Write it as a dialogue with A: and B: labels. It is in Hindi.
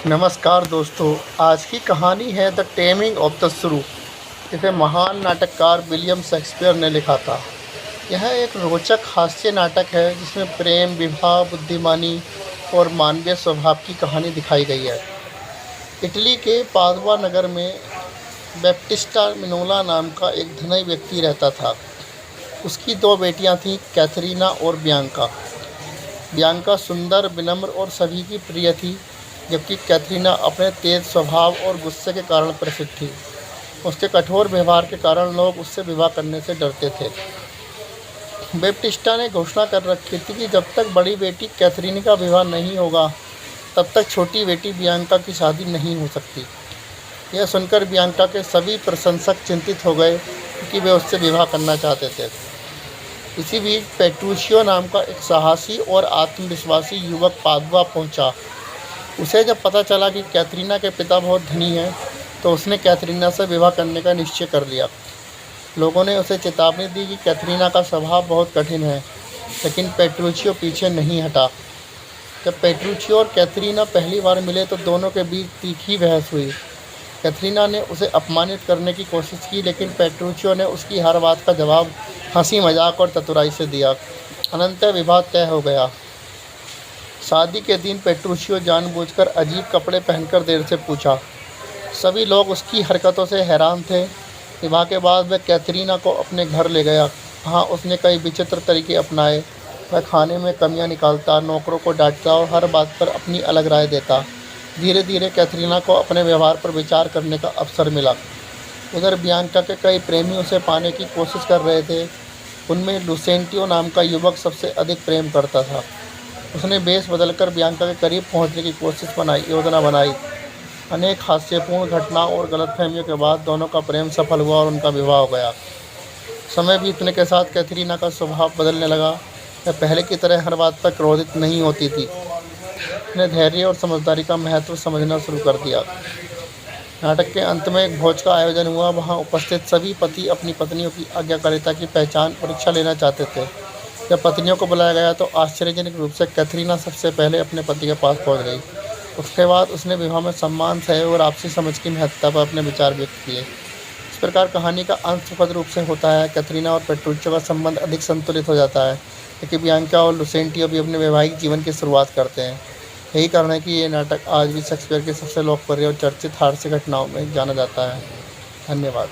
A: नमस्कार दोस्तों, आज की कहानी है द टेमिंग ऑफ द श्रू। इसे महान नाटककार विलियम शेक्सपियर ने लिखा था। यह एक रोचक हास्य नाटक है जिसमें प्रेम, विवाह, बुद्धिमानी और मानवीय स्वभाव की कहानी दिखाई गई है। इटली के पादुआ नगर में बैप्टिस्टा मिनोला नाम का एक धनी व्यक्ति रहता था। उसकी दो बेटियां थीं, कैथरीना और बियांका। बियांका सुंदर, विनम्र और सभी की प्रिय थी, जबकि कैथरीना अपने तेज स्वभाव और गुस्से के कारण प्रसिद्ध थी। उसके कठोर व्यवहार के कारण लोग उससे विवाह करने से डरते थे। बैप्टिस्टा ने घोषणा कर रखी थी कि जब तक बड़ी बेटी कैथरीना का विवाह नहीं होगा, तब तक छोटी बेटी बियांका की शादी नहीं हो सकती। यह सुनकर बियांका के सभी प्रशंसक चिंतित हो गए क्योंकि वे उससे विवाह करना चाहते थे। इसी बीच पेट्रूचियो नाम का एक साहसी और आत्मविश्वासी युवक पादुआ पहुंचा। उसे जब पता चला कि कैथरीना के पिता बहुत धनी हैं, तो उसने कैथरीना से विवाह करने का निश्चय कर लिया। लोगों ने उसे चेतावनी दी कि कैथरीना का स्वभाव बहुत कठिन है, लेकिन पेट्रूचियो पीछे नहीं हटा। जब पेट्रूचियो और कैथरीना पहली बार मिले तो दोनों के बीच तीखी बहस हुई। कैथरीना ने उसे अपमानित करने की कोशिश की, लेकिन पेट्रूचियो ने उसकी हर बात का जवाब हंसी मजाक और चतुराई से दिया। अनंततः विवाह तय हो गया। शादी के दिन पेट्रूचियो जानबूझकर अजीब कपड़े पहनकर देर से पूछा। सभी लोग उसकी हरकतों से हैरान थे। विवाह के बाद वह कैथरीना को अपने घर ले गया। वहाँ उसने कई विचित्र तरीके अपनाए। वह खाने में कमियां निकालता, नौकरों को डांटता और हर बात पर अपनी अलग राय देता। धीरे धीरे कैथरीना को अपने व्यवहार पर विचार करने का अवसर मिला। उधर बियांका के कई प्रेमी उसे पाने की कोशिश कर रहे थे। उनमें लुसेंटियो नाम का युवक सबसे अधिक प्रेम करता था। उसने वेश बदलकर बियांका के करीब पहुंचने की योजना बनाई। अनेक हास्यपूर्ण घटनाओं और गलतफहमियों के बाद दोनों का प्रेम सफल हुआ और उनका विवाह हो गया। समय बीतने के साथ कैथरीना का स्वभाव बदलने लगा। वह पहले की तरह हर बात पर क्रोधित नहीं होती थी। उसने धैर्य और समझदारी का महत्व समझना शुरू कर दिया। नाटक के अंत में एक भोज का आयोजन हुआ। वहाँ उपस्थित सभी पति अपनी पत्नियों की आज्ञाकारिता की पहचान परीक्षा लेना चाहते थे। जब पत्नियों को बुलाया गया तो आश्चर्यजनक रूप से कैथरीना सबसे पहले अपने पति के पास पहुंच गई। उसके बाद उसने विवाह में सम्मान, सहयोग और आपसी समझ की महत्ता पर अपने विचार व्यक्त किए। इस प्रकार कहानी का अंत सुखद रूप से होता है। कैथरीना और पेट्रूचियो का संबंध अधिक संतुलित हो जाता है, लेकिन बियांका और लुसेंटियो भी अपने वैवाहिक जीवन की शुरुआत करते हैं। यही कारण है कि ये नाटक आज भी शेक्सपियर की सबसे लोकप्रिय और चर्चित हास्य घटनाओं में जाना जाता है। धन्यवाद।